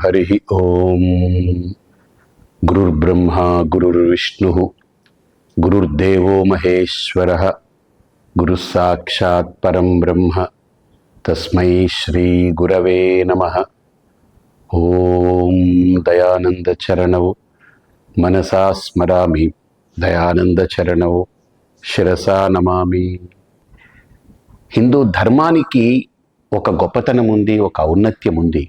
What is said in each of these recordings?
హరి ఓం. గురుర్బ్రహ్మ గురుర్విష్ణు గురుర్దేవో మహేశ్వర గురు సాక్షాత్ పరం బ్రహ్మ తస్మై శ్రీ గురవే నమః. ఓం దయానంద చరణౌ మనసా స్మరామి, దయానంద చరణౌ శిరసా నమామి. హిందూ ధర్మానికి ఒక గొప్పతనం ఉంది, ఒక ఔన్నత్యం ఉంది.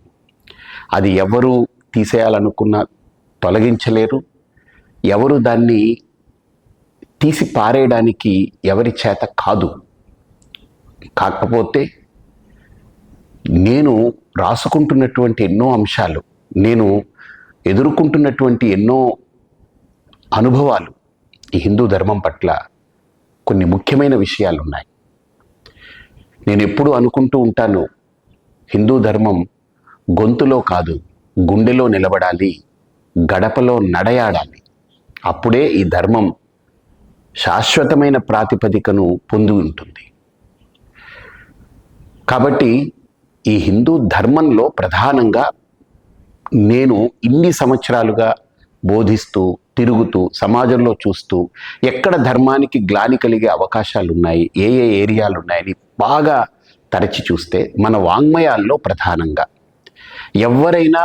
అది ఎవరు తీసేయాలనుకున్నా తొలగించలేరు. ఎవరు దాన్ని తీసి పారేయడానికి ఎవరి చేత కాదు. కాకపోతే నేను రాసుకుంటున్నటువంటి ఎన్నో అంశాలు, నేను ఎదుర్కొంటున్నటువంటి ఎన్నో అనుభవాలు, ఈ హిందూ ధర్మం పట్ల కొన్ని ముఖ్యమైన విషయాలు ఉన్నాయి. నేను ఎప్పుడు అనుకుంటూ ఉంటాను, హిందూ ధర్మం గొంతులో కాదు గుండెలో నిలబడాలి, గడపలో నడయాడాలి. అప్పుడే ఈ ధర్మం శాశ్వతమైన ప్రాతిపదికను పొంది ఉంటుంది. కాబట్టి ఈ హిందూ ధర్మంలో ప్రధానంగా నేను ఇన్ని సంవత్సరాలుగా బోధిస్తూ తిరుగుతూ సమాజంలో చూస్తూ ఎక్కడ ధర్మానికి గ్లాని కలిగే అవకాశాలు ఉన్నాయి, ఏ ఏ ఏరియాలు ఉన్నాయని బాగా తరచి చూస్తే మన వాంగ్మయాల్లో ప్రధానంగా ఎవరైనా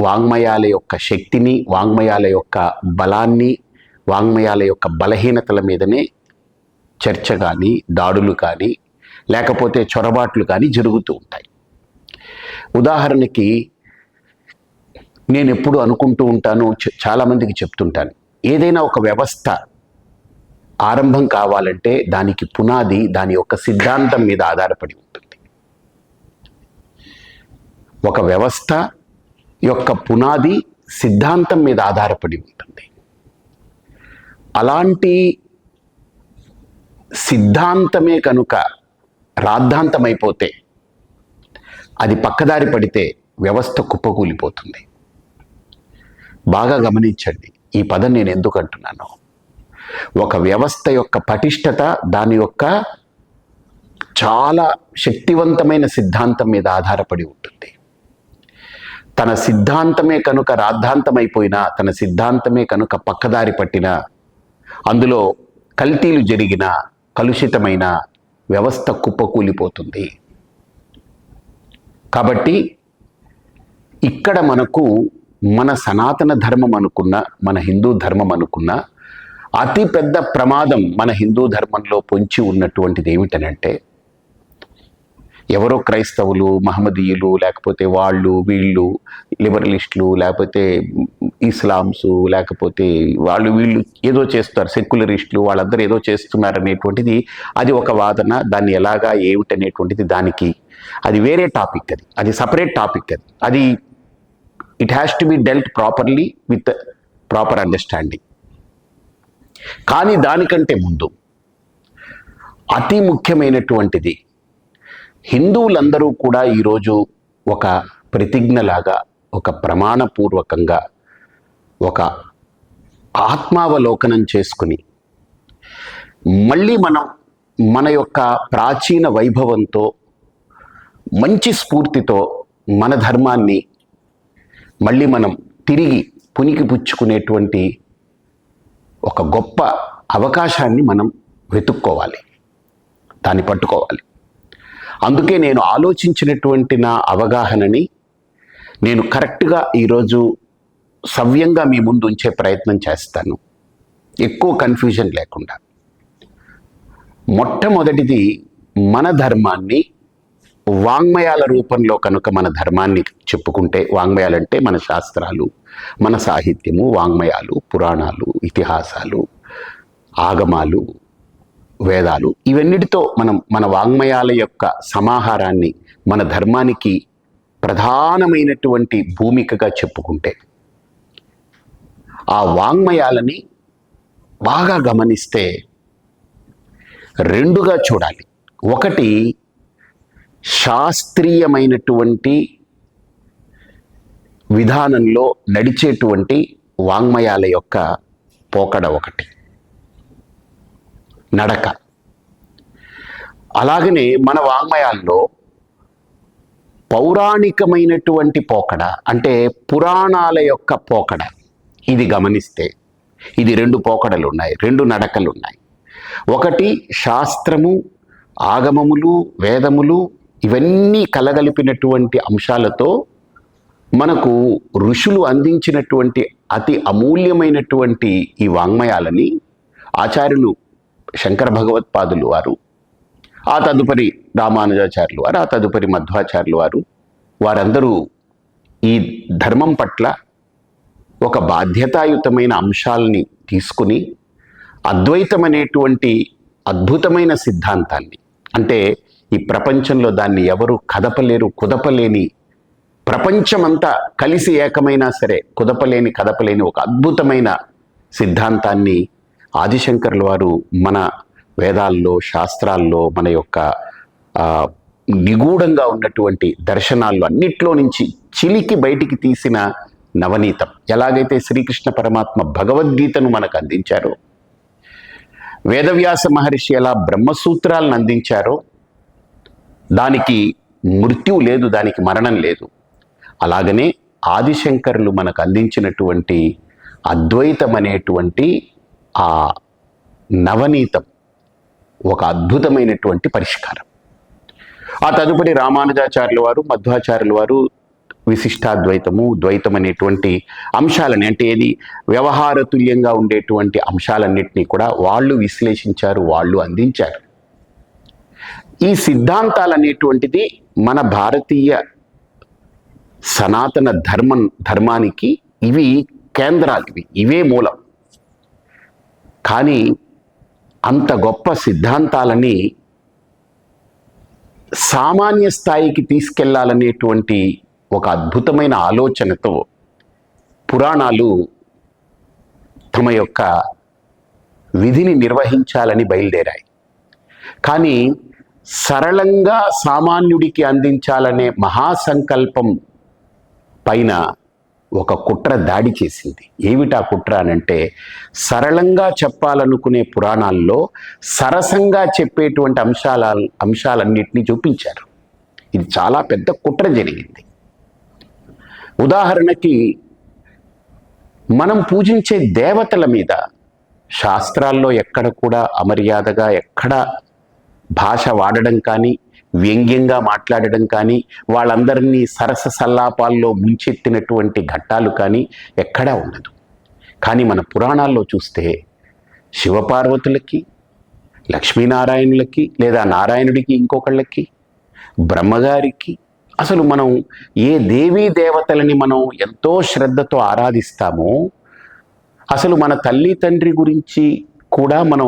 వాంగ్మయాల యొక్క శక్తిని, వాంగ్మయాల యొక్క బలాన్ని, వాంగ్మయాల యొక్క బలహీనతల మీదనే చర్చ కానీ, దాడులు కానీ, లేకపోతే చొరబాట్లు కానీ జరుగుతూ ఉంటాయి. ఉదాహరణకి నేను ఎప్పుడు అనుకుంటూ ఉంటాను, చాలామందికి చెప్తుంటాను, ఏదైనా ఒక వ్యవస్థ ఆరంభం కావాలంటే దానికి పునాది దాని యొక్క సిద్ధాంతం మీద ఆధారపడి ఉంటుంది. ఒక వ్యవస్థ యొక్క పునాది సిద్ధాంతం మీద ఆధారపడి ఉంటుంది. అలాంటి సిద్ధాంతమే కనుక రాద్ధాంతమైపోతే, అది పక్కదారి పడితే వ్యవస్థ కుప్పకూలిపోతుంది. బాగా గమనించండి ఈ పదం నేను ఎందుకు అంటున్నాను. ఒక వ్యవస్థ యొక్క పటిష్టత దాని యొక్క చాలా శక్తివంతమైన సిద్ధాంతం మీద ఆధారపడి ఉంటుంది. తన సిద్ధాంతమే కనుక రాద్ధాంతమైపోయినా, తన సిద్ధాంతమే కనుక పక్కదారి పట్టినా, అందులో కల్తీలు జరిగిన కలుషితమైన వ్యవస్థ కుప్పకూలిపోతుంది. కాబట్టి ఇక్కడ మనకు మన సనాతన ధర్మం అనుకున్న, మన హిందూ ధర్మం అనుకున్న అతి పెద్ద ప్రమాదం మన హిందూ ధర్మంలో పొంచి ఉన్నటువంటిది ఏమిటనంటే, ఎవరో క్రైస్తవులు, మహమ్మదీయులు, లేకపోతే వాళ్ళు వీళ్ళు లిబరలిస్టులు, లేకపోతే ఇస్లామ్సు, లేకపోతే వాళ్ళు వీళ్ళు ఏదో చేస్తారు, సెక్యులరిస్టులు, వాళ్ళందరూ ఏదో చేస్తున్నారు అనేటువంటిది అది ఒక వాదన. దాన్ని ఎలాగా ఏమిటనేటువంటిది దానికి అది వేరే టాపిక్, అది సపరేట్ టాపిక్. అది it has to be dwelt properly with proper understanding. కానీ దానికంటే ముందు అతి ముఖ్యమైనటువంటిది, హిందువులందరూ కూడా ఈరోజు ఒక ప్రతిజ్ఞలాగా, ఒక ప్రమాణపూర్వకంగా, ఒక ఆత్మావలోకనం చేసుకుని మళ్ళీ మనం మన యొక్క ప్రాచీన వైభవంతో, మంచి స్ఫూర్తితో మన ధర్మాన్ని మళ్ళీ మనం తిరిగి పుణికిపుచ్చుకునేటువంటి ఒక గొప్ప అవకాశాన్ని మనం వెతుక్కోవాలి, దాన్ని పట్టుకోవాలి. అందుకే నేను ఆలోచించినటువంటి నా అవగాహనని నేను కరెక్ట్గా ఈరోజు సవ్యంగా మీ ముందు ఉంచే ప్రయత్నం చేస్తాను, ఎక్కువ కన్ఫ్యూజన్ లేకుండా. మొట్టమొదటిది, మన ధర్మాన్ని వాంగ్మయాల రూపంలో కనుక మన ధర్మాన్ని చెప్పుకుంటే, వాంగ్మయాలంటే మన శాస్త్రాలు, మన సాహిత్యము, వాంగ్మయాలు, పురాణాలు, ఇతిహాసాలు, ఆగమాలు, వేదాలు, ఇవన్నిటితో మనం మన వాంగ్మయాల యొక్క సమాహారాన్ని మన ధర్మానికి ప్రధానమైనటువంటి భూమికగా చెప్పుకుంటే, ఆ వాంగ్మయాలని బాగా గమనిస్తే రెండుగా చూడాలి. ఒకటి శాస్త్రీయమైనటువంటి విధానంలో నడిచేటువంటి వాంగ్మయాల యొక్క పోకడ, ఒకటి నడక. అలాగనే మన వాంగ్మయాల్లో పౌరాణికమైనటువంటి పోకడ, అంటే పురాణాల యొక్క పోకడ. ఇది గమనిస్తే ఇది రెండు పోకడలు ఉన్నాయి, రెండు నడకలు ఉన్నాయి. ఒకటి శాస్త్రము, ఆగమములు, వేదములు ఇవన్నీ కలగలిపినటువంటి అంశాలతో మనకు ఋషులు అందించినటువంటి అతి అమూల్యమైనటువంటి ఈ వాంగ్మయాలని ఆచార్యులు శంకర భగవత్పాదులు వారు, ఆ తదుపరి రామానుజాచార్యులు వారు, ఆ తదుపరి మధ్వాచార్యులు వారు, వారందరూ ఈ ధర్మం పట్ల ఒక బాధ్యతాయుతమైన అంశాలని తీసుకుని అద్వైతం అనేటువంటి అద్భుతమైన సిద్ధాంతాన్ని, అంటే ఈ ప్రపంచంలో దాన్ని ఎవరు కదపలేరు, కుదపలేని, ప్రపంచమంతా కలిసి ఏకమైనా సరే కదపలేని ఒక అద్భుతమైన సిద్ధాంతాన్ని ఆదిశంకరుల వారు మన వేదాల్లో, శాస్త్రాల్లో, మన యొక్క నిగూఢంగా ఉన్నటువంటి దర్శనాల్లో అన్నిట్లో నుంచి చిలికి బయటికి తీసిన నవనీతం. ఎలాగైతే శ్రీకృష్ణ పరమాత్మ భగవద్గీతను మనకు అందించారో, వేదవ్యాస మహర్షి ఎలా బ్రహ్మసూత్రాలను అందించారో, దానికి మృత్యువు లేదు, దానికి మరణం లేదు. అలాగనే ఆదిశంకరులు మనకు అందించినటువంటి అద్వైతం అనేటువంటి ఆ నవనీతం ఒక అద్భుతమైనటువంటి పరిష్కారం. ఆ తదుపరి రామానుజాచార్యుల వారు, మధ్వాచార్యుల వారు విశిష్టాద్వైతము, ద్వైతం అనేటువంటి అంశాలని, అంటే ఏది వ్యవహారతుల్యంగా ఉండేటువంటి అంశాలన్నింటినీ కూడా వాళ్ళు విశ్లేషించారు, వాళ్ళు అందించారు. ఈ సిద్ధాంతాలనేటువంటిది మన భారతీయ సనాతన ధర్మానికి ఇవి కేంద్రాలు, ఇవే మూలం. కానీ అంత గొప్ప సిద్ధాంతాలని సామాన్య స్థాయికి తీసుకెళ్లాలనేటువంటి ఒక అద్భుతమైన ఆలోచనతో పురాణాలు తమ యొక్క విధిని నిర్వహించాలని బయలుదేరాయి. కానీ సరళంగా సామాన్యుడికి అందించాలనే మహాసంకల్పం పైన ఒక కుట్ర దాడి చేసింది. ఏమిటా కుట్ర అనంటే, సరళంగా చెప్పాలనుకునే పురాణాల్లో సరసంగా చెప్పేటువంటి అంశాలన్నింటినీ చూపించారు. ఇది చాలా పెద్ద కుట్ర జరిగింది. ఉదాహరణకి, మనం పూజించే దేవతల మీద శాస్త్రాల్లో ఎక్కడ కూడా అమర్యాదగా ఎక్కడ భాష వాడడం కానీ, వ్యంగ్యంగా మాట్లాడడం కానీ, వాళ్ళందరినీ సరస సల్లాపాల్లో ముంచెత్తినటువంటి ఘట్టాలు కానీ ఎక్కడా ఉండదు. కానీ మన పురాణాల్లో చూస్తే శివపార్వతులకి, లక్ష్మీనారాయణులకి, లేదా నారాయణుడికి ఇంకొకళ్ళకి, బ్రహ్మగారికి, అసలు మనం ఏ దేవీ దేవతలని మనం ఎంతో శ్రద్ధతో ఆరాధిస్తామో, అసలు మన తల్లి తండ్రి గురించి కూడా మనం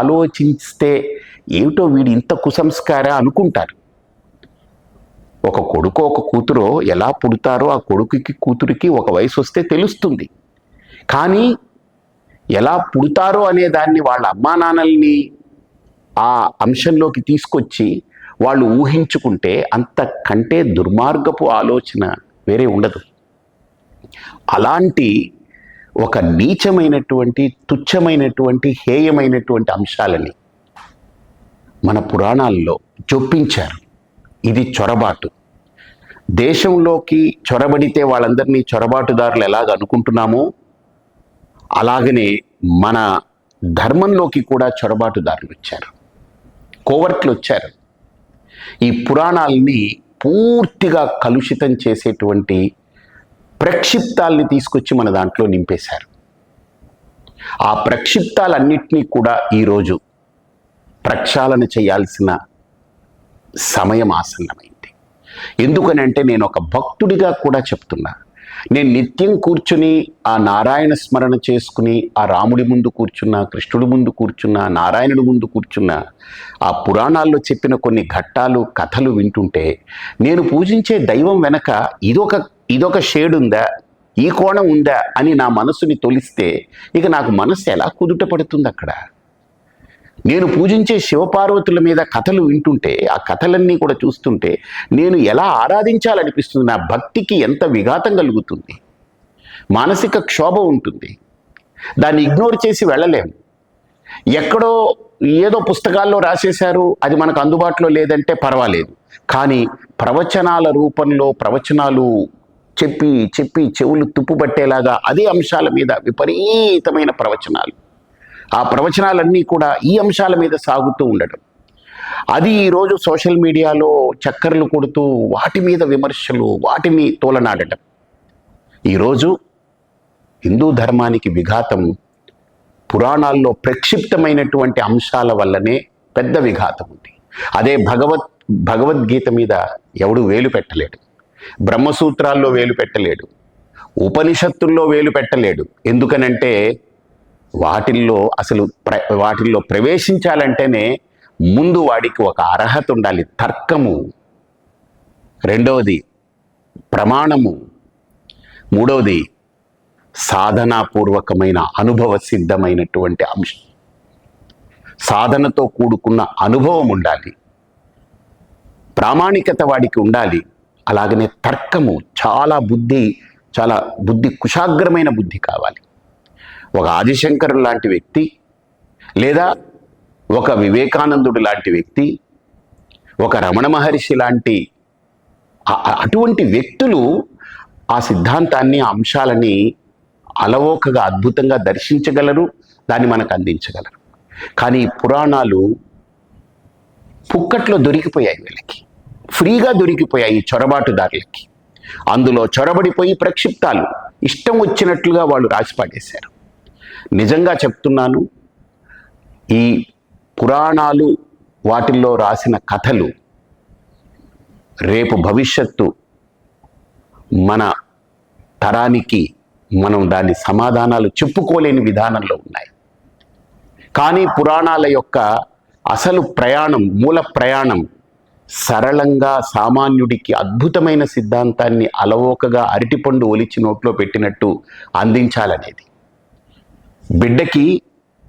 ఆలోచిస్తే ఏమిటో వీడు ఇంత కుసంస్కార అనుకుంటారు. ఒక కొడుకు ఒక కూతురో ఎలా పుడతారో ఆ కొడుకుకి కూతురికి ఒక వయసు వస్తే తెలుస్తుంది. కానీ ఎలా పుడతారో అనే దాన్ని వాళ్ళ అమ్మా నాన్నల్ని ఆ అంశంలోకి తీసుకొచ్చి వాళ్ళు ఊహించుకుంటే అంతకంటే దుర్మార్గపు ఆలోచన వేరే ఉండదు. అలాంటి ఒక నీచమైనటువంటి, తుచ్చమైనటువంటి, హేయమైనటువంటి అంశాలని మన పురాణాల్లో చొప్పించారు. ఇది చొరబాటు. దేశంలోకి చొరబడితే వాళ్ళందరినీ చొరబాటుదారులు ఎలాగ అనుకుంటున్నామో, అలాగనే మన ధర్మంలోకి కూడా చొరబాటుదారులు వచ్చారు, కోవర్ట్లు వచ్చారు. ఈ పురాణాలని పూర్తిగా కలుషితం చేసేటువంటి ప్రక్షిప్తాల్ని తీసుకొచ్చి మన దాంట్లో నింపేశారు. ఆ ప్రక్షిప్తాలన్నింటినీ కూడా ఈరోజు ప్రక్షాళన చేయాల్సిన సమయం ఆసన్నమైంది. ఎందుకనంటే, నేను ఒక భక్తుడిగా కూడా చెప్తున్నా, నేను నిత్యం కూర్చుని ఆ నారాయణ స్మరణ చేసుకుని ఆ రాముడి ముందు కూర్చున్నా, కృష్ణుడి ముందు కూర్చున్నా, నారాయణుడి ముందు కూర్చున్నా, ఆ పురాణాల్లో చెప్పిన కొన్ని ఘట్టాలు, కథలు వింటుంటే, నేను పూజించే దైవం వెనక ఇదొక షేడ్ ఉందా, ఈ కోణం ఉందా అని నా మనసుని తొలిస్తే ఇక నాకు మనసు ఎలా కుదుట పడుతుంది అక్కడ? నేను పూజించే శివపార్వతుల మీద కథలు వింటుంటే, ఆ కథలన్నీ కూడా చూస్తుంటే నేను ఎలా ఆరాధించాలనిపిస్తుంది, నా భక్తికి ఎంత విఘాతం కలుగుతుంది, మానసిక క్షోభ ఉంటుంది. దాన్ని ఇగ్నోర్ చేసి వెళ్ళలేము. ఎక్కడో ఏదో పుస్తకాల్లో రాసేశారు, అది మనకు అందుబాటులో లేదంటే పర్వాలేదు. కానీ ప్రవచనాల రూపంలో ప్రవచనాలు చెప్పి చెప్పి చెవులు తుప్పుపట్టేలాగా అదే అంశాల మీద విపరీతమైన ప్రవచనాలు, ఆ ప్రవచనాలన్నీ కూడా ఈ అంశాల మీద సాగుతూ ఉండడం, అది ఈరోజు సోషల్ మీడియాలో చక్కర్లు కొడుతూ వాటి మీద విమర్శలు, వాటిని తోలనాడటం. ఈరోజు హిందూ ధర్మానికి విఘాతం పురాణాల్లో ప్రక్షిప్తమైనటువంటి అంశాల వల్లనే పెద్ద విఘాతం ఉంది. అదే భగవద్గీత మీద ఎవడు వేలు పెట్టలేడు, బ్రహ్మసూత్రాల్లో వేలు పెట్టలేడు, ఉపనిషత్తుల్లో వేలు పెట్టలేడు. ఎందుకనంటే వాటిల్లో ప్రవేశించాలంటేనే ముందు వాడికి ఒక అర్హత ఉండాలి. తర్కము, రెండవది ప్రమాణము, మూడవది సాధనాపూర్వకమైన అనుభవ సిద్ధమైనటువంటి అంశం. సాధనతో కూడుకున్న అనుభవం ఉండాలి, ప్రామాణికత వాడికి ఉండాలి. అలాగనే తర్కము, చాలా బుద్ధి కుశాగ్రమైన బుద్ధి కావాలి. ఒక ఆదిశంకరుడు లాంటి వ్యక్తి, లేదా ఒక వివేకానందుడు లాంటి వ్యక్తి, ఒక రమణ మహర్షి లాంటి అటువంటి వ్యక్తులు ఆ సిద్ధాంతాన్ని, ఆ అంశాలని అలవోకగా అద్భుతంగా దర్శించగలరు, దాన్ని మనకు అందించగలరు. కానీ ఈ పురాణాలు పుక్కట్లో దొరికిపోయాయి, వీళ్ళకి ఫ్రీగా దొరికిపోయాయి ఈ చొరబాటుదారులకి. అందులో చొరబడిపోయి ప్రక్షిప్తాలు ఇష్టం వచ్చినట్లుగా వాళ్ళు రాసిపాడేశారు. నిజంగా చెప్తున్నాను, ఈ పురాణాలు, వాటిల్లో రాసిన కథలు రేపు భవిష్యత్తు మన తరానికి మనం దాని సమాధానాలు చెప్పుకోలేని విధానంలో ఉన్నాయి. కానీ పురాణాల యొక్క అసలు ప్రయాణం, మూల ప్రయాణం సరళంగా సామాన్యుడికి అద్భుతమైన సిద్ధాంతాన్ని అలవోకగా అరటిపండు ఒలిచి నోట్లో పెట్టినట్టు అందించాలనేది.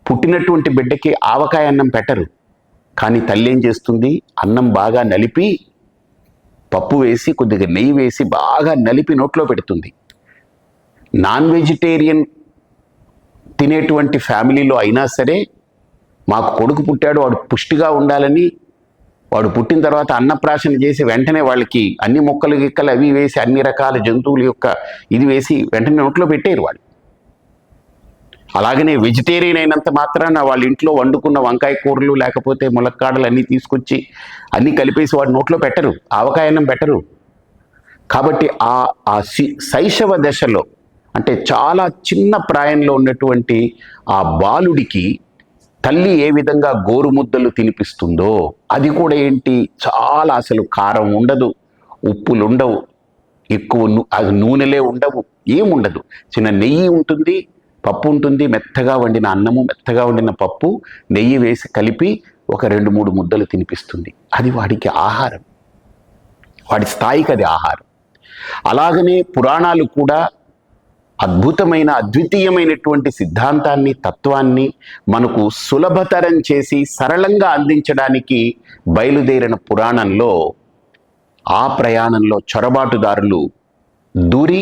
పుట్టినటువంటి బిడ్డకి ఆవకాయ అన్నం పెట్టరు, కానీ తల్లి ఏం చేస్తుంది, అన్నం బాగా నలిపి పప్పు వేసి కొద్దిగా నెయ్యి వేసి బాగా నలిపి నోట్లో పెడుతుంది. నాన్ వెజిటేరియన్ తినేటువంటి ఫ్యామిలీలో అయినా సరే, మాకు కొడుకు పుట్టాడు, వాడు పుష్టిగా ఉండాలని, వాడు పుట్టిన తర్వాత అన్నప్రాశన చేసి వెంటనే వాళ్ళకి అన్ని మొక్కలు గిక్కలు అవి వేసి అన్ని రకాల జంతువుల యొక్క ఇది వేసి వెంటనే నోట్లో పెట్టేరు వాళ్ళు. అలాగనే వెజిటేరియన్ అయినంత మాత్రాన వాళ్ళ ఇంట్లో వండుకున్న వంకాయ కూరలు లేకపోతే ములక్కాడలు అన్నీ తీసుకొచ్చి అన్నీ కలిపేసి వాడు నోట్లో పెట్టరు, ఆవకాయనం పెట్టరు. కాబట్టి ఆ శైశవ దశలో, అంటే చాలా చిన్న ప్రాయంలో ఉన్నటువంటి ఆ బాలుడికి తల్లి ఏ విధంగా గోరుముద్దలు తినిపిస్తుందో, అది కూడా ఏంటి, చాలా అసలు కారం ఉండదు, ఉప్పులు ఉండవు, ఎక్కువ నూనెలే ఉండవు, ఏముండదు, చిన్న నెయ్యి ఉంటుంది, పప్పు ఉంటుంది, మెత్తగా వండిన అన్నము, మెత్తగా వండిన పప్పు, నెయ్యి వేసి కలిపి ఒక 2-3 ముద్దలు తినిపిస్తుంది. అది వాడికి ఆహారం, వాడి స్థాయికి అది ఆహారం. అలాగనే పురాణాలు కూడా అద్భుతమైన అద్వితీయమైనటువంటి సిద్ధాంతాన్ని, తత్వాన్ని మనకు సులభతరం చేసి సరళంగా అందించడానికి బయలుదేరిన పురాణంలో, ఆ ప్రయాణంలో చొరబాటుదారులు దూరి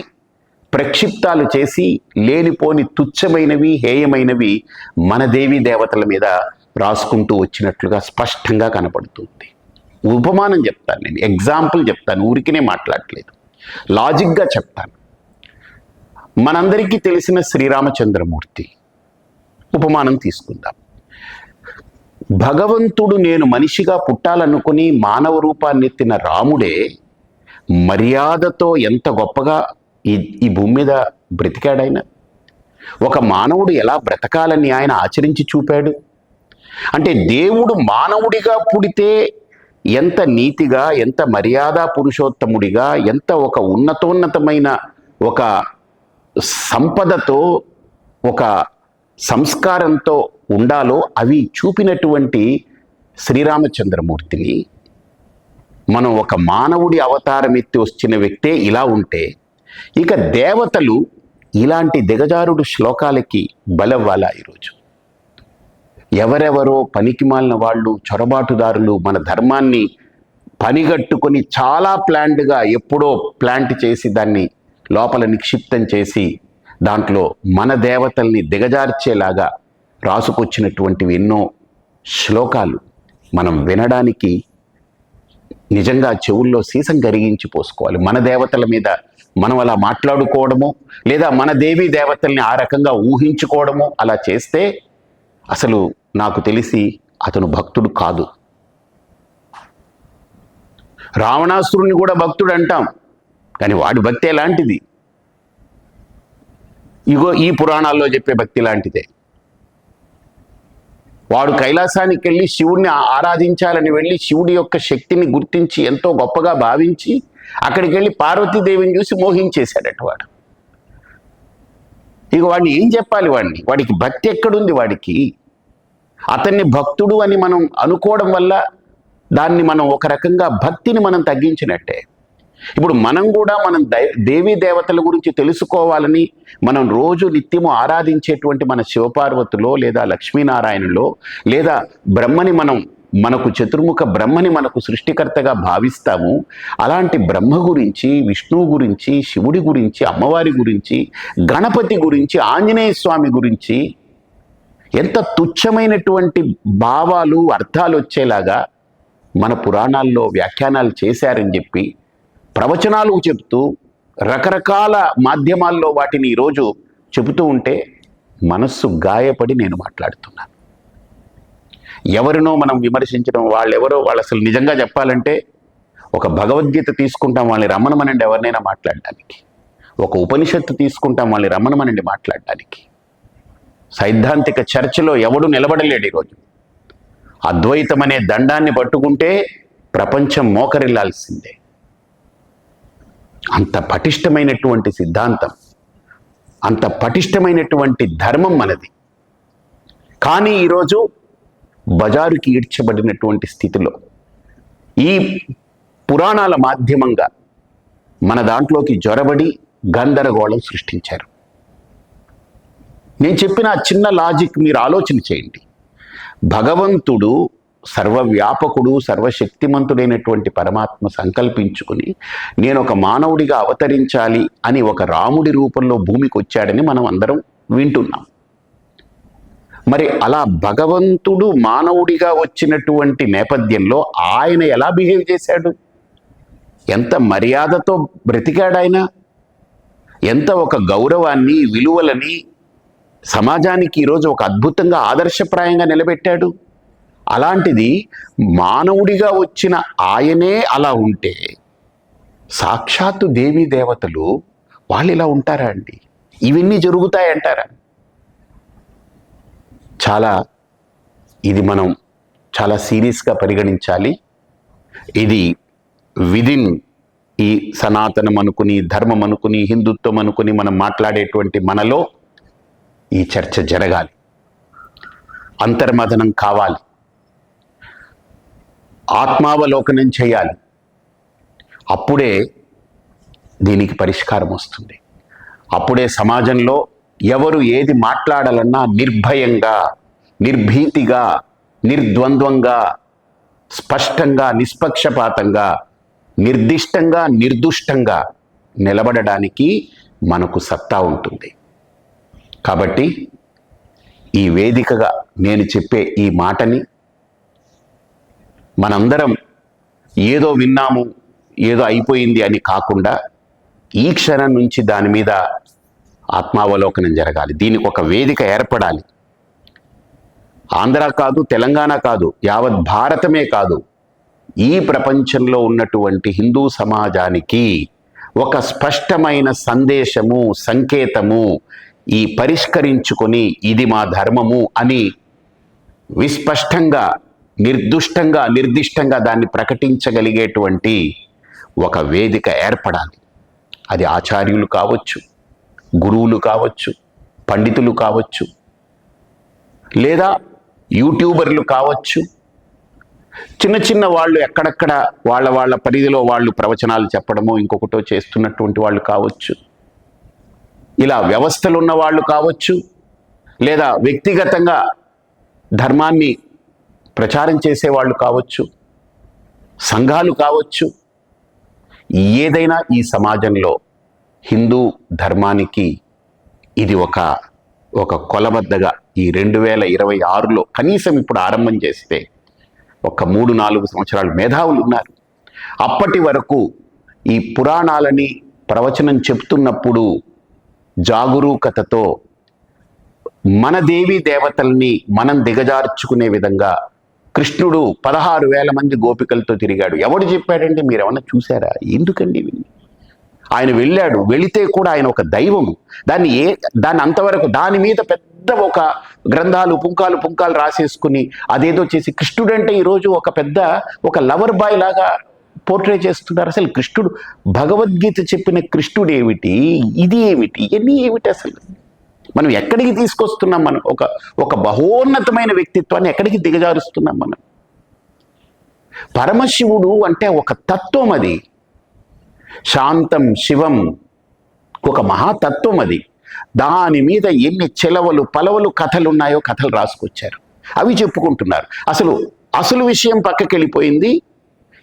ప్రక్షిప్తాలు చేసి లేనిపోని తుచ్చమైనవి, హేయమైనవి మన దేవీ దేవతల మీద రాసుకుంటూ వచ్చినట్లుగా స్పష్టంగా కనపడుతుంది. ఉపమానం చెప్తాను, నేను ఎగ్జాంపుల్ చెప్తాను, ఊరికినే మాట్లాడలేదు, లాజిక్గా చెప్తాను. మనందరికీ తెలిసిన శ్రీరామచంద్రమూర్తి ఉపమానం తీసుకుందాం. భగవంతుడు నేను మనిషిగా పుట్టాలనుకుని మానవ రూపాన్ని ఎత్తిన రాముడే మర్యాదతో ఎంత గొప్పగా ఈ భూమి మీద బ్రతికాడైనా. ఒక మానవుడు ఎలా బ్రతకాలని ఆయన ఆచరించి చూపాడు. అంటే దేవుడు మానవుడిగా పుడితే ఎంత నీతిగా, ఎంత మర్యాద పురుషోత్తముడిగా, ఎంత ఒక ఉన్నతోన్నతమైన ఒక సంపదతో, ఒక సంస్కారంతో ఉండాలో అవి చూపినటువంటి శ్రీరామచంద్రమూర్తిని మనం ఒక మానవుడి అవతారం ఎత్తి వచ్చిన వ్యక్తే ఇలా ఉంటే, ఇక దేవతలు ఇలాంటి దిగజారుడు శ్లోకాలకి బలవ్వాలా? ఈరోజు ఎవరెవరో పనికిమాలిన వాళ్ళు, చొరబాటుదారులు మన ధర్మాన్ని పనిగట్టుకొని చాలా ప్లాంట్గా ఎప్పుడో ప్లాంట్ చేసి దాన్ని లోపల నిక్షిప్తం చేసి దాంట్లో మన దేవతల్ని దిగజార్చేలాగా రాసుకొచ్చినటువంటివి ఎన్నో శ్లోకాలు మనం వినడానికి నిజంగా చెవుల్లో సీసం కరిగించి పోసుకోవాలి. మన దేవతల మీద మనం అలా మాట్లాడుకోవడము, లేదా మన దేవీ దేవతల్ని ఆ రకంగా ఊహించుకోవడము అలా చేస్తే అసలు నాకు తెలిసి అతను భక్తుడు కాదు. రావణాసురుణ్ణి కూడా భక్తుడు అంటాం, కానీ వాడి భక్తి ఎలాంటిది? ఇగో ఈ పురాణాల్లో చెప్పే భక్తి లాంటిదే. వాడు కైలాసానికి వెళ్ళి శివుడిని ఆరాధించాలని వెళ్ళి శివుడి యొక్క శక్తిని గుర్తించి ఎంతో గొప్పగా భావించి అక్కడికి వెళ్ళి పార్వతీదేవిని చూసి మోహించేశాడట వాడు. ఇక వాడిని ఏం చెప్పాలి? వాడికి భక్తి ఎక్కడుంది? వాడికి అతన్ని భక్తుడు అని మనం అనుకోవడం వల్ల దాన్ని మనం ఒక రకంగా భక్తిని మనం తగ్గించినట్టే. ఇప్పుడు మనం కూడా మనం దేవీ దేవతల గురించి తెలుసుకోవాలని మనం రోజు నిత్యము ఆరాధించేటువంటి మన శివపార్వతులో లేదా లక్ష్మీనారాయణలో లేదా బ్రహ్మని మనకు చతుర్ముఖ బ్రహ్మని మనకు సృష్టికర్తగా భావిస్తాము. అలాంటి బ్రహ్మ గురించి, విష్ణువు గురించి, శివుడి గురించి, అమ్మవారి గురించి, గణపతి గురించి, ఆంజనేయ స్వామి గురించి ఎంత తుచ్చమైనటువంటి భావాలు, అర్థాలు వచ్చేలాగా మన పురాణాల్లో వ్యాఖ్యానాలు చేశారని చెప్పి ప్రవచనాలు చెప్తూ రకరకాల మాధ్యమాల్లో వాటిని ఈరోజు చెబుతూ ఉంటే మనస్సు గాయపడి నేను మాట్లాడుతున్నాను. ఎవరినో మనం విమర్శించడం, వాళ్ళు అసలు నిజంగా చెప్పాలంటే ఒక భగవద్గీత తీసుకుంటాం, వాళ్ళని రమ్మనమనండి ఎవరినైనా మాట్లాడడానికి. ఒక ఉపనిషత్తు తీసుకుంటాం, వాళ్ళని రమ్మనమనండి మాట్లాడడానికి. సైద్ధాంతిక చర్చలో ఎవడు నిలబడలేడు ఈరోజు. అద్వైతం అనే దండాన్ని పట్టుకుంటే ప్రపంచం మోకరిల్లాల్సిందే. అంత పటిష్టమైనటువంటి సిద్ధాంతం, అంత పటిష్టమైనటువంటి ధర్మం మనది. కానీ ఈరోజు బజారుకి ఈడ్చబడినటువంటి స్థితిలో ఈ పురాణాల మాధ్యమంగా మన దాంట్లోకి జొరబడి గందరగోళం సృష్టించారు. నేను చెప్పిన చిన్న లాజిక్ మీరు ఆలోచన చేయండి. భగవంతుడు సర్వవ్యాపకుడు, సర్వశక్తిమంతుడైనటువంటి పరమాత్మ సంకల్పించుకుని నేను ఒక మానవుడిగా అవతరించాలి అని ఒక రాముడి రూపంలో భూమికి వచ్చాడని మనం అందరం వింటున్నాం. మరి అలా భగవంతుడు మానవుడిగా వచ్చినటువంటి నేపథ్యంలో ఆయన ఎలా బిహేవ్ చేశాడు? ఎంత మర్యాదతో బ్రతికాడు ఆయన? ఎంత ఒక గౌరవాన్ని, విలువలని సమాజానికి ఈరోజు ఒక అద్భుతంగా ఆదర్శప్రాయంగా నిలబెట్టాడు. అలాంటిది మానవుడిగా వచ్చిన ఆయనే అలా ఉంటే సాక్షాత్తు దేవీ దేవతలు వాళ్ళు ఇలా ఉంటారా అండి? ఇవన్నీ జరుగుతాయంటారా? ఇది మనం చాలా సీరియస్గా పరిగణించాలి. ఇది విదిన్ ఈ సనాతనం అనుకుని, ధర్మం అనుకుని, హిందుత్వం అనుకుని మనం మాట్లాడేటువంటి మనలో ఈ చర్చ జరగాలి, అంతర్మథనం కావాలి, ఆత్మావలోకనం చేయాలి. అప్పుడే దీనికి పరిష్కారం వస్తుంది. అప్పుడే సమాజంలో ఎవరు ఏది మాట్లాడాలన్నా నిర్భయంగా, నిర్భీతిగా, నిర్ద్వంద్వంగా, స్పష్టంగా, నిష్పక్షపాతంగా, నిర్దిష్టంగా, నిర్దుష్టంగా నిలబడడానికి మనకు సత్తా ఉంటుంది. కాబట్టి ఈ వేదికగా నేను చెప్పే ఈ మాటని మనందరం ఏదో విన్నాము, ఏదో అయిపోయింది అని కాకుండా ఈ క్షణం నుంచి దాని మీద ఆత్మావలోకనం జరగాలి. దీనికి ఒక వేదిక ఏర్పడాలి. ఆంధ్ర కాదు, తెలంగాణ కాదు, యావత్ భారతమే కాదు, ఈ ప్రపంచంలో ఉన్నటువంటి హిందూ సమాజానికి ఒక స్పష్టమైన సందేశము, సంకేతము ఈ పరిష్కరించుకొని ఇది మా ధర్మము అని విస్పష్టంగా, నిర్దుష్టంగా, నిర్దిష్టంగా దాన్ని ప్రకటించగలిగేటువంటి ఒక వేదిక ఏర్పడాలి. అది ఆచార్యులు కావచ్చు, గురువులు కావచ్చు, పండితులు కావచ్చు, లేదా యూట్యూబర్లు కావచ్చు, చిన్న చిన్న వాళ్ళు ఎక్కడెక్కడ వాళ్ళ పరిధిలో వాళ్ళు ప్రవచనాలు చెప్పడమో ఇంకొకటో చేస్తున్నటువంటి వాళ్ళు కావచ్చు, ఇలా వ్యవస్థలు ఉన్న వాళ్ళు కావచ్చు, లేదా వ్యక్తిగతంగా ధర్మాన్ని ప్రచారం చేసేవాళ్ళు కావచ్చు, సంఘాలు కావచ్చు. ఏదైనా ఈ సమాజంలో హిందూ ధర్మానికి ఇది ఒక కొలబద్దగా ఈ 2026లో కనీసం ఇప్పుడు ఆరంభం చేస్తే ఒక 3-4 సంవత్సరాలు మేధావులు ఉన్నారు. అప్పటి వరకు ఈ పురాణాలని ప్రవచనం చెప్తున్నప్పుడు జాగరూకతతో మన దేవీ దేవతల్ని మనం దిగజార్చుకునే విధంగా కృష్ణుడు 16,000 మంది గోపికలతో తిరిగాడు. ఎవడు చెప్పాడండి? మీరు ఏమన్నా చూసారా? ఎందుకండి? ఆయన వెళ్ళాడు. వెళితే కూడా ఆయన ఒక దైవము. దాన్ని అంతవరకు దాని మీద పెద్ద ఒక గ్రంథాలు పుంకాలు రాసేసుకుని అదేదో చేసి కృష్ణుడు అంటే ఈరోజు ఒక లవర్ బాయ్ లాగా పోర్ట్రే చేస్తున్నారు. అసలు కృష్ణుడు, భగవద్గీత చెప్పిన కృష్ణుడు ఏమిటి, ఇది ఏమిటి, ఇవన్నీ ఏమిటి? అసలు మనం ఎక్కడికి తీసుకొస్తున్నాం? మనం ఒక బహోన్నతమైన వ్యక్తిత్వాన్ని ఎక్కడికి దిగజారుస్తున్నాం? మనం పరమశివుడు అంటే ఒక తత్వం, అది శాంతం శివం, ఒక మహాతత్వం. అది దాని మీద ఎన్ని చెలవలు పలవలు కథలు ఉన్నాయో కథలు రాసుకొచ్చారు. అవి చెప్పుకుంటున్నారు. అసలు విషయం పక్కకి వెళ్ళిపోయింది.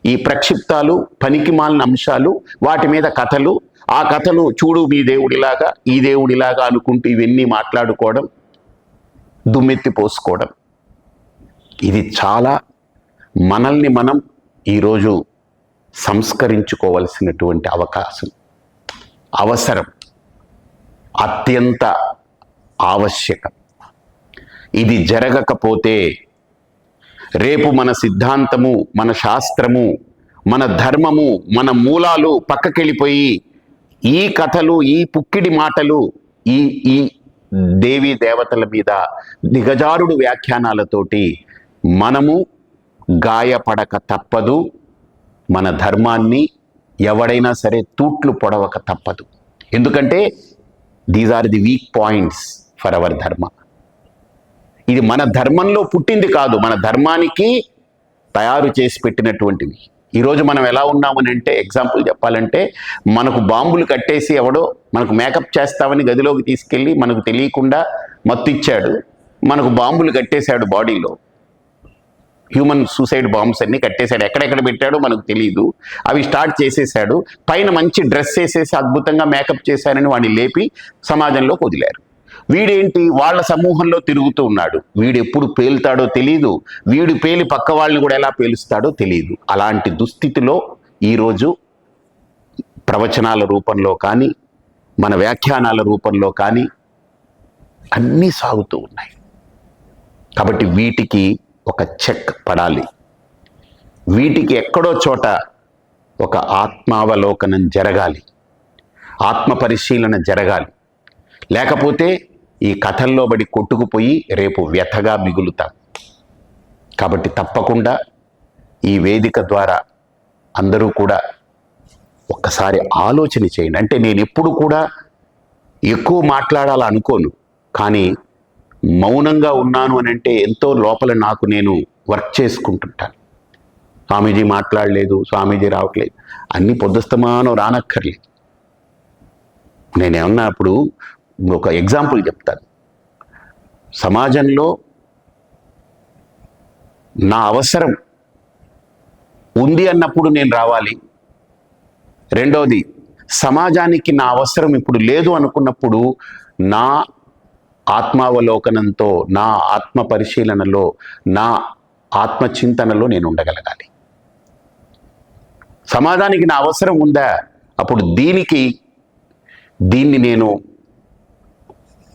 ఈ ప్రక్షిప్తాలు, పనికిమాలిన అంశాలు, వాటి మీద కథలు, ఆ కథలు చూడు మీ దేవుడిలాగా, ఈ దేవుడిలాగా అనుకుంటూ ఇవన్నీ మాట్లాడుకోవడం, దుమ్మెత్తి పోసుకోవడం, ఇది చాలా మనల్ని మనం ఈరోజు సంస్కరించుకోవలసినటువంటి అవసరం, అత్యంత ఆవశ్యకం. ఇది జరగకపోతే రేపు మన సిద్ధాంతము, మన శాస్త్రము, మన ధర్మము, మన మూలాలు పక్కకెళ్ళిపోయి ఈ కథలు, ఈ పుక్కిడి మాటలు, ఈ దేవీ దేవతల మీద దిగజారుడు వ్యాఖ్యానాలతోటి మనము గాయపడక తప్పదు. మన ధర్మాన్ని ఎవడైనా సరే తూట్లు పొడవక తప్పదు. ఎందుకంటే these are the weak points for our dharma. ఇది మన ధర్మంలో పుట్టింది కాదు, మన ధర్మానికి తయారు చేసి పెట్టినటువంటివి. ఈరోజు మనం ఎలా ఉన్నామని అంటే, ఎగ్జాంపుల్ చెప్పాలంటే, మనకు బాంబులు కట్టేసి ఎవడో మనకు మేకప్ చేస్తామని గదిలోకి తీసుకెళ్ళి మనకు తెలియకుండా మత్తిచ్చాడు, మనకు బాంబులు కట్టేశాడు బాడీలో. హ్యూమన్ సూసైడ్ బాంబ్స్ అన్ని కట్టేశాడు. ఎక్కడెక్కడ పెట్టాడో మనకు తెలియదు. అవి స్టార్ట్ చేసేసాడు. పైన మంచి డ్రెస్ వేసేసి అద్భుతంగా మేకప్ చేశారని వాడిని లేపి సమాజంలోకి వదిలారు. వీడేంటి, వాళ్ళ సమూహంలో తిరుగుతూ ఉన్నాడు. వీడు ఎప్పుడు పేలుతాడో తెలియదు. వీడు పేలి పక్క వాళ్ళని కూడా ఎలా పేలుస్తాడో తెలియదు. అలాంటి దుస్థితిలో ఈరోజు ప్రవచనాల రూపంలో కానీ, మన వ్యాఖ్యానాల రూపంలో కానీ అన్నీ సాగుతూ ఉన్నాయి. కాబట్టి వీటికి ఒక చెక్ పడాలి. వీటికి ఎక్కడో చోట ఒక ఆత్మావలోకనం జరగాలి, ఆత్మ పరిశీలన జరగాలి. లేకపోతే ఈ కథల్లో బడి కొట్టుకుపోయి రేపు వ్యథగా మిగులుతాం. కాబట్టి తప్పకుండా ఈ వేదిక ద్వారా అందరూ కూడా ఒక్కసారి ఆలోచన చేయండి. అంటే నేను ఎప్పుడు కూడా ఎక్కువ మాట్లాడాలనుకోను, కానీ మౌనంగా ఉన్నాను అని అంటే ఎంతో లోపల నాకు నేను వర్క్ చేసుకుంటుంటాను. స్వామీజీ మాట్లాడలేదు, స్వామీజీ రావట్లేదు, అన్ని పొద్దుస్తమానం రానక్కర్లేదు. నేనేమన్నా అప్పుడు ఒక ఎగ్జాంపుల్ చెప్తాను. సమాజంలో నా అవసరం ఉంది అన్నప్పుడు నేను రావాలి. రెండోది, సమాజానికి నా అవసరం ఇప్పుడు లేదు అనుకున్నప్పుడు నా ఆత్మావలోకనంతో, నా ఆత్మ పరిశీలనలో, నా ఆత్మచింతనలో నేను ఉండగలగాలి. సమాజానికి నా అవసరం ఉందా, అప్పుడు దీన్ని నేను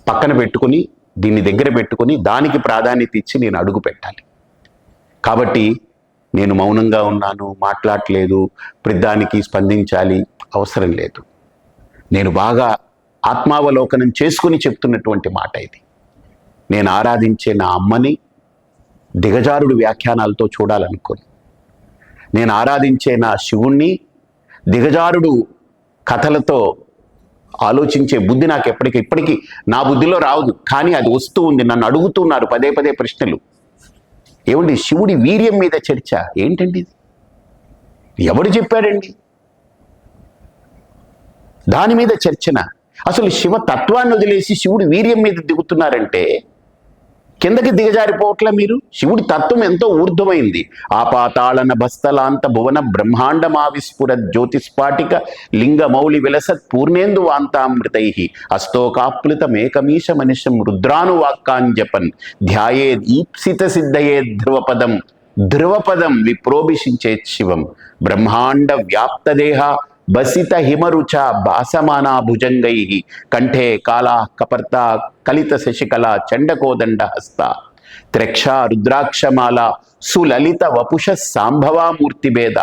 పక్కన పెట్టుకుని, దీన్ని దగ్గర పెట్టుకుని, దానికి ప్రాధాన్యత ఇచ్చి నేను అడుగు పెట్టాలి. కాబట్టి నేను మౌనంగా ఉన్నాను, మాట్లాడలేదు, ప్రతిదానికి స్పందించాలి అవసరం లేదు. నేను బాగా ఆత్మావలోకనం చేసుకుని చెప్తున్నటువంటి మాట ఇది. నేను ఆరాధించే నా అమ్మని దిగజారుడు వ్యాఖ్యానాలతో చూడాలనుకోను. నేను ఆరాధించే నా శివుణ్ణి దిగజారుడు కథలతో ఆలోచించే బుద్ధి నాకు ఇప్పటికీ నా బుద్ధిలో రాదు. కానీ అది వస్తూ ఉంది. నన్ను అడుగుతున్నారు పదే ప్రశ్నలు. ఏమండి, శివుడి వీర్యం మీద చర్చ ఏంటండి ఇది? ఎవడు చెప్పాడండి? దాని మీద చర్చన. అసలు శివ తత్వాన్ని వదిలేసి శివుడి వీర్యం మీద దిగుతున్నారంటే కిందకి దిగజారిపోవట్ల మీరు. శివుడి తత్వం ఎంతో ఊర్ధ్వమైంది. ఆపాతాళన బస్తలాంత భువన బ్రహ్మాండమావిస్ఫుర జ్యోతిస్ఫాటిక లింగ మౌళి విలసత్ పూర్ణేందు వాంతామృతై అస్తోకాప్లుత మేకమీశ మనిషం రుద్రానువాక్కాంజపన్ ధ్యాయే ఈప్సిత సిద్ధయే ధ్రువపదం విప్రోభిషించేత్ శివం బ్రహ్మాండ వ్యాప్తదేహ బసిత హిమరుచ భాసమానా భుజంగై కంఠే కాళా కపర్త కలిత శశికళ చండకోదండ హస్త త్రక్ష రుద్రాక్షమాల సులలిత వపుష సాంభవామూర్తిభేద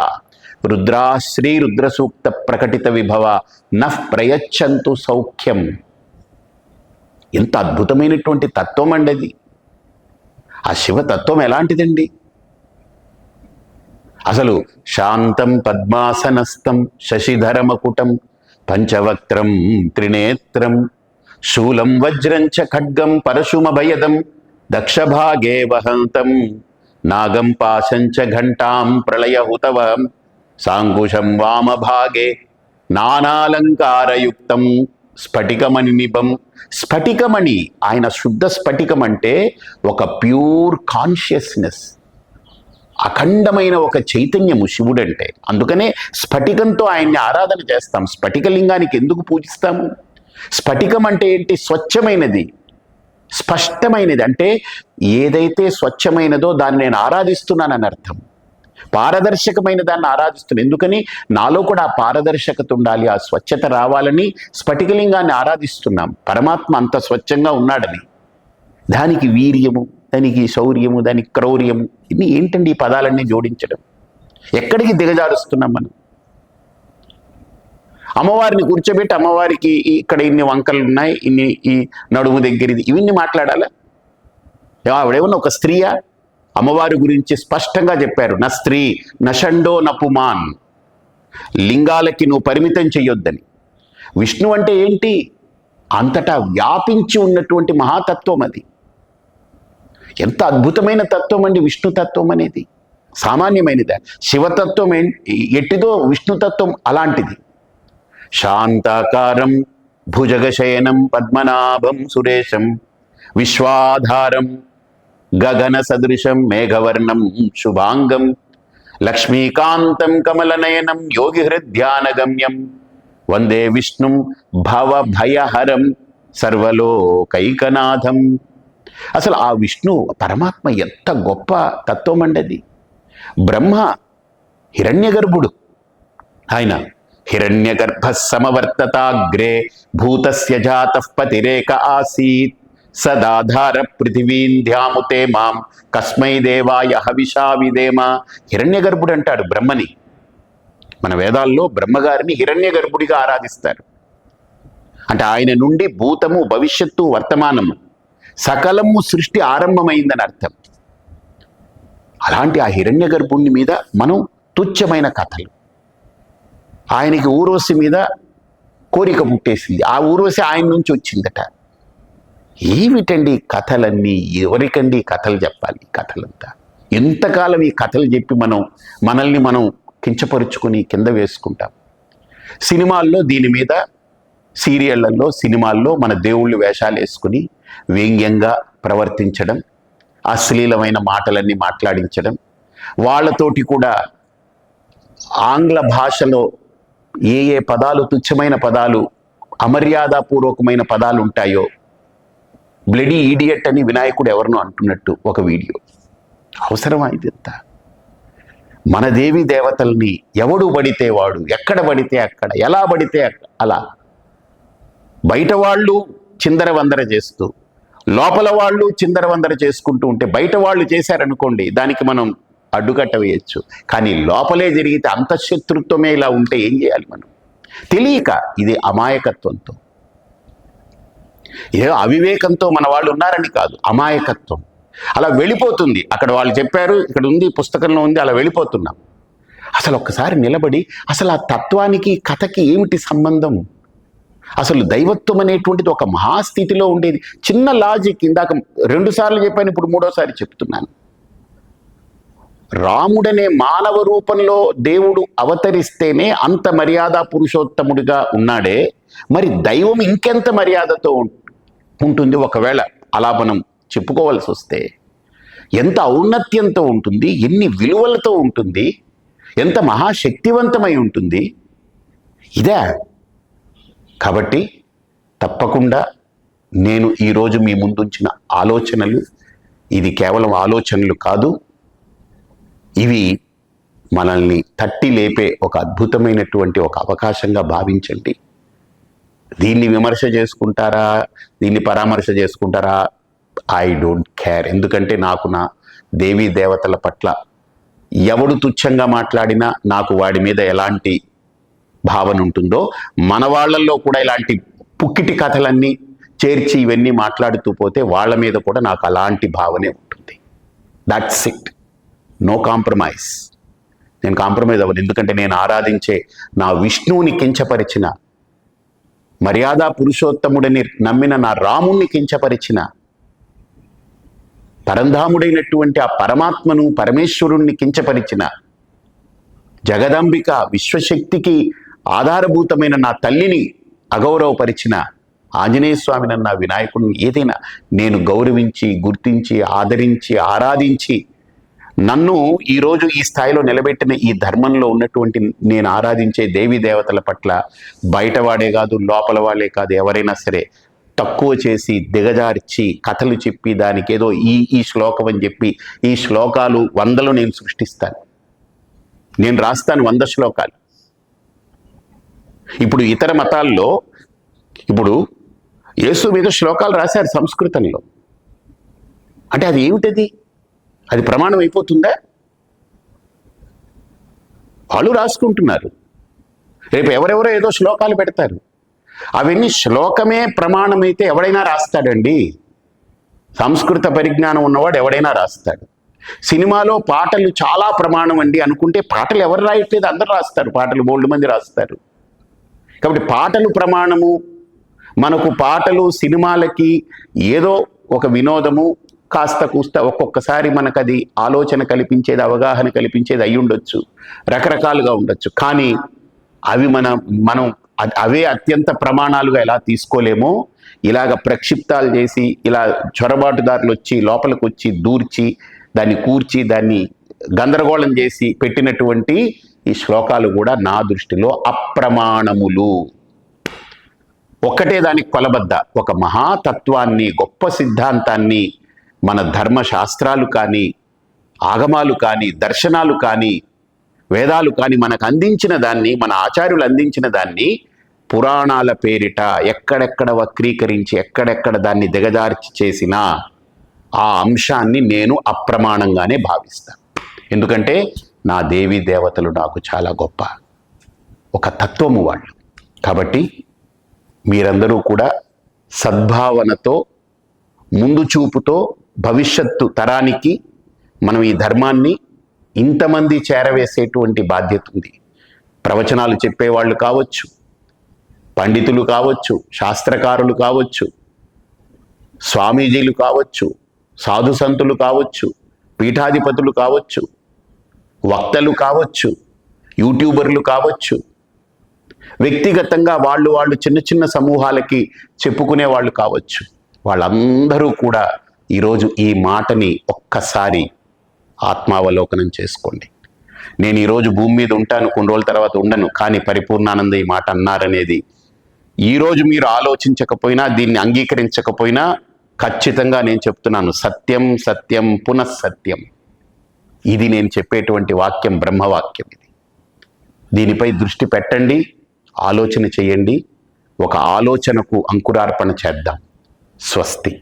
రుద్రా శ్రీ రుద్రసూక్త ప్రకటిత విభవ నః ప్రయచ్చంతు సౌఖ్యం. ఎంత అద్భుతమైనటువంటి తత్వం అండి అది. ఆ శివతత్వం ఎలాంటిదండి? అసలు శాంతం పద్మాసనస్థం శశిధరమకుటం పంచవక్త్రం త్రినేత్రం శూలం వజ్రం చ ఖడ్గం పరశుమభయదం దక్షభాగే వహంతం నాగం పాశం చ ఘంటాం ప్రళయహుతవం సాంకుశం వామభాగే నానాలంకారయుక్తం స్ఫటికమణి నిభం. స్ఫటికమణి, ఆయన శుద్ధ స్ఫటికం అంటే ఒక ప్యూర్ కాన్షియస్నెస్, అఖండమైన ఒక చైతన్యము శివుడంటే. అందుకనే స్ఫటికంతో ఆయన్ని ఆరాధన చేస్తాం. స్ఫటికలింగానికి ఎందుకు పూజిస్తాము? స్ఫటికం అంటే ఏంటి? స్వచ్ఛమైనది, స్పష్టమైనది. అంటే ఏదైతే స్వచ్ఛమైనదో దాన్ని నేను ఆరాధిస్తున్నానని అర్థం. పారదర్శకమైన దాన్ని ఆరాధిస్తున్నాను. ఎందుకని? నాలో కూడా ఆ పారదర్శకత ఉండాలి, ఆ స్వచ్ఛత రావాలని స్ఫటికలింగాన్ని ఆరాధిస్తున్నాం. పరమాత్మ అంత స్వచ్ఛంగా ఉన్నాడని. దానికి వీర్యము, దానికి శౌర్యము, దానికి క్రౌర్యము, ఇన్ని ఏంటండి ఈ పదాలన్నీ జోడించడం? ఎక్కడికి దిగజారుస్తున్నాం మనం? అమ్మవారిని కూర్చోబెట్టి అమ్మవారికి ఇక్కడ ఇన్ని వంకలు ఉన్నాయి, ఇన్ని ఈ నడుము దగ్గరిది, ఇవన్నీ మాట్లాడాలా? ఆవిడేమన్నా ఒక స్త్రీయా? అమ్మవారి గురించి స్పష్టంగా చెప్పారు, నా స్త్రీ నషండో నపుమాన్, లింగాలకి నువ్వు పరిమితం చెయ్యొద్దని. విష్ణు అంటే ఏంటి? అంతటా వ్యాపించి ఉన్నటువంటి మహాతత్వం అది. ఎంత అద్భుతమైన తత్వం అండి విష్ణుతత్వం అనేది. సామాన్యమైనదా? శివతత్వం ఎట్టిదో విష్ణుతత్వం అలాంటిది. శాంతాకారం భుజగశయనం పద్మనాభం సురేశం విశ్వాధారం గగన సదృశం మేఘవర్ణం శుభాంగం లక్ష్మీకాంతం కమలనయనం యోగిహృద్ధ్యానగమ్యం వందే విష్ణుం భవభయహరం సర్వలోకైకనాథం. అసలు ఆ విష్ణు పరమాత్మ ఎంత గొప్ప తత్వం అండి అది. బ్రహ్మ హిరణ్యగర్భుడు. ఆయన హిరణ్యగర్భ సమవర్తతాగ్రే భూతస్య జాతః పతిరేక ఆసీత్ సదాధార పృథివీం ధ్యాముతే మాం కస్మై దేవాయ హవిషా విదేమ. హిరణ్యగర్భుడు అంటాడు బ్రహ్మని. మన వేదాల్లో బ్రహ్మగారిని హిరణ్యగర్భుడిగా ఆరాధిస్తారు. అంటే ఆయన నుండి భూతము, భవిష్యత్తు, వర్తమానము సకలము సృష్టి ఆరంభమైందని అర్థం. అలాంటి ఆ హిరణ్యగర్భుని మీద మనం తుచ్చమైన కథలు. ఆయనకి ఊర్వశి మీద కోరిక పుట్టేసింది, ఆ ఊర్వశి ఆయన నుంచి వచ్చిందట. ఏమిటండి కథలన్నీ? ఎవరికండి కథలు చెప్పాలి? కథలంతా ఎంతకాలం ఈ కథలు చెప్పి మనల్ని మనం కించపరుచుకొని కింద వేసుకుంటాం. సినిమాల్లో దీని మీద, సీరియళ్లలో, సినిమాల్లో మన దేవుళ్ళు వేషాలు వేసుకుని వ్యంగ్యంగా ప్రవర్తించడం, అశ్లీలమైన మాటలన్నీ మాట్లాడించడం, వాళ్ళతోటి కూడా ఆంగ్ల భాషలో ఏ ఏ పదాలు, తుచ్చమైన పదాలు, అమర్యాదపూర్వకమైన పదాలు ఉంటాయో, బ్లడీ ఈడియట్ అని వినాయకుడు ఎవరినో అంటున్నట్టు ఒక వీడియో. అవసరమా ఇదంతా? మన దేవి దేవతల్ని ఎవడు పడితే వాడు, ఎక్కడ పడితే అక్కడ, ఎలా పడితే అలా, బయట వాళ్ళు చిందరవందర చేస్తూ లోపల వాళ్ళు చిందరవందర చేసుకుంటూ ఉంటే, బయట వాళ్ళు చేశారనుకోండి దానికి మనం అడ్డుకట్ట వేయచ్చు. కానీ లోపలే జరిగితే అంతఃశత్రుత్వమే ఇలా ఉంటే ఏం చేయాలి మనం? తెలియక, ఇది అమాయకత్వంతో, ఏ అవివేకంతో మన వాళ్ళు ఉన్నారని కాదు, అమాయకత్వం. అలా వెళ్ళిపోతుంది. అక్కడ వాళ్ళు చెప్పారు, ఇక్కడ ఉంది, పుస్తకంలో ఉంది, అలా వెళ్ళిపోతున్నాం. అసలు ఒక్కసారి నిలబడి అసలు ఆ తత్వానికి కథకి ఏమిటి సంబంధం? అసలు దైవత్వం అనేటువంటిది ఒక మహాస్థితిలో ఉండేది. చిన్న లాజిక్, ఇందాక 2 సార్లు చెప్పాను, ఇప్పుడు 3వ సారి చెప్తున్నాను. రాముడనే మానవ రూపంలో దేవుడు అవతరిస్తేనే అంత మర్యాద పురుషోత్తముడిగా ఉన్నాడే, మరి దైవం ఇంకెంత మర్యాదతో ఉంటుంది ఒకవేళ అలా మనం చెప్పుకోవాల్సి వస్తే ఎంత ఔన్నత్యంతో ఉంటుంది, ఎన్ని విలువలతో ఉంటుంది, ఎంత మహాశక్తివంతమై ఉంటుంది. ఇదే కాబట్టి తప్పకుండా నేను ఈరోజు మీ ముందుంచిన ఆలోచనలు, ఇది కేవలం ఆలోచనలు కాదు, ఇవి మనల్ని తట్టి లేపే ఒక అద్భుతమైనటువంటి ఒక అవకాశంగా భావించండి. దీన్ని విమర్శ చేసుకుంటారా, దీన్ని పరామర్శ చేసుకుంటారా, ఐ డోంట్ కేర్. ఎందుకంటే నాకు నా దేవీ దేవతల పట్ల ఎవడు తుచ్చంగా మాట్లాడినా నాకు వాడి మీద ఎలాంటి భావన ఉంటుందో, మన వాళ్ళల్లో కూడా ఇలాంటి పుక్కిటి కథలన్నీ చేర్చి ఇవన్నీ మాట్లాడుతూ పోతే వాళ్ళ మీద కూడా నాకు అలాంటి భావనే ఉంటుంది. That's it. No compromise. నేను కాంప్రమైజ్ అవ్వను. ఎందుకంటే నేను ఆరాధించే నా విష్ణువుని కించపరిచిన, మర్యాద పురుషోత్తముడిని నమ్మిన నా రాముణ్ణి కించపరిచిన, పరంధాముడైనటువంటి ఆ పరమాత్మను పరమేశ్వరుణ్ణి కించపరిచిన, జగదంబిక విశ్వశక్తికి ఆధారభూతమైన నా తల్లిని అగౌరవపరిచిన ఆంజనేయ స్వామినన్న వినాయకుడిని ఏదైనా నేను గౌరవించి, గుర్తించి, ఆదరించి, ఆరాధించి, నన్ను ఈరోజు ఈ స్థాయిలో నిలబెట్టిన ఈ ధర్మంలో ఉన్నటువంటి నేను ఆరాధించే దేవీ దేవతల పట్ల బయటవాడే కాదు, లోపల వాళ్ళే కాదు, ఎవరైనా సరే తక్కువ చేసి దిగజార్చి కథలు చెప్పి దానికి ఏదో ఈ శ్లోకం అని చెప్పి ఈ శ్లోకాలు 100 నేను సృష్టిస్తాను. నేను రాస్తాను 100 శ్లోకాలు. ఇప్పుడు ఇతర మతాల్లో ఇప్పుడు యేసు మీద శ్లోకాలు రాశారు సంస్కృతంలో. అంటే అది ఏమిటది? అది ప్రమాణం అయిపోతుందా? వాళ్ళు రాసుకుంటున్నారు. రేపు ఎవరెవరో ఏదో శ్లోకాలు పెడతారు. అవన్నీ శ్లోకమే ప్రమాణమైతే ఎవడైనా రాస్తాడండి. సంస్కృత పరిజ్ఞానం ఉన్నవాడు ఎవడైనా రాస్తాడు. సినిమాలో పాటలు చాలా ప్రమాణం అండి అనుకుంటే పాటలు ఎవరు రాయట్లేదు, అందరూ రాస్తారు. పాటలు బోల్డ్ మంది రాస్తారు. కాబట్టి పాటలు ప్రమాణము, మనకు పాటలు సినిమాలకి ఏదో ఒక వినోదము, కాస్త కూస్త ఒక్కొక్కసారి మనకు అది ఆలోచన కల్పించేది, అవగాహన కల్పించేది అయి ఉండొచ్చు, రకరకాలుగా ఉండొచ్చు. కానీ అవి మనం అవే అత్యంత ప్రమాణాలుగా ఎలా తీసుకోలేమో, ఇలాగ ప్రక్షిప్తాలు చేసి ఇలా చొరబాటుదారులు వచ్చి లోపలికి వచ్చి దూర్చి దాన్ని కూర్చి దాన్ని గందరగోళం చేసి పెట్టినటువంటి ఈ శ్లోకాలు కూడా నా దృష్టిలో అప్రమాణములు. ఒక్కటే దానికి కొలబద్ద ఒక మహాతత్వాన్ని, గొప్ప సిద్ధాంతాన్ని మన ధర్మశాస్త్రాలు కానీ, ఆగమాలు కానీ, దర్శనాలు కానీ, వేదాలు కానీ మనకు అందించిన దాన్ని, మన ఆచార్యులు అందించిన దాన్ని పురాణాల పేరిట ఎక్కడెక్కడ వక్రీకరించి, ఎక్కడెక్కడ దాన్ని దిగజార్చి చేసిన ఆ అంశాన్ని నేను అప్రమాణంగానే భావిస్తాను. ఎందుకంటే నా దేవీ దేవతలు నాకు చాలా గొప్ప ఒక తత్వము వాళ్ళు. కాబట్టి మీరందరూ కూడా సద్భావనతో, ముందు చూపుతో భవిష్యత్తు తరానికి మనం ఈ ధర్మాన్ని ఇంతమంది చేరవేసేటువంటి బాధ్యత ఉంది. ప్రవచనాలు చెప్పేవాళ్ళు కావచ్చు, పండితులు కావచ్చు, శాస్త్రకారులు కావచ్చు, స్వామీజీలు కావచ్చు, సాధు సంతులు కావచ్చు, పీఠాధిపతులు కావచ్చు, వక్తలు కావచ్చు, యూట్యూబర్లు కావచ్చు, వ్యక్తిగతంగా వాళ్ళు చిన్న చిన్న సమూహాలకి చెప్పుకునే వాళ్ళు కావచ్చు. వాళ్ళందరూ కూడా ఈరోజు ఈ మాటని ఒక్కసారి ఆత్మావలోకనం చేసుకోండి. నేను ఈరోజు భూమి మీద ఉంటాను, కొన్ని రోజుల తర్వాత ఉండను, కానీ పరిపూర్ణానంద ఈ మాట అన్నారనేది ఈరోజు మీరు ఆలోచించకపోయినా, దీన్ని అంగీకరించకపోయినా ఖచ్చితంగా నేను చెప్తున్నాను, సత్యం సత్యం పునఃసత్యం. ఇది నేను చెప్పేటువంటి వాక్యం బ్రహ్మవాక్యం. ఇది దీనిపై దృష్టి పెట్టండి, ఆలోచన చేయండి, ఒక ఆలోచనకు అంకురార్పణ చేద్దాం. స్వస్తి.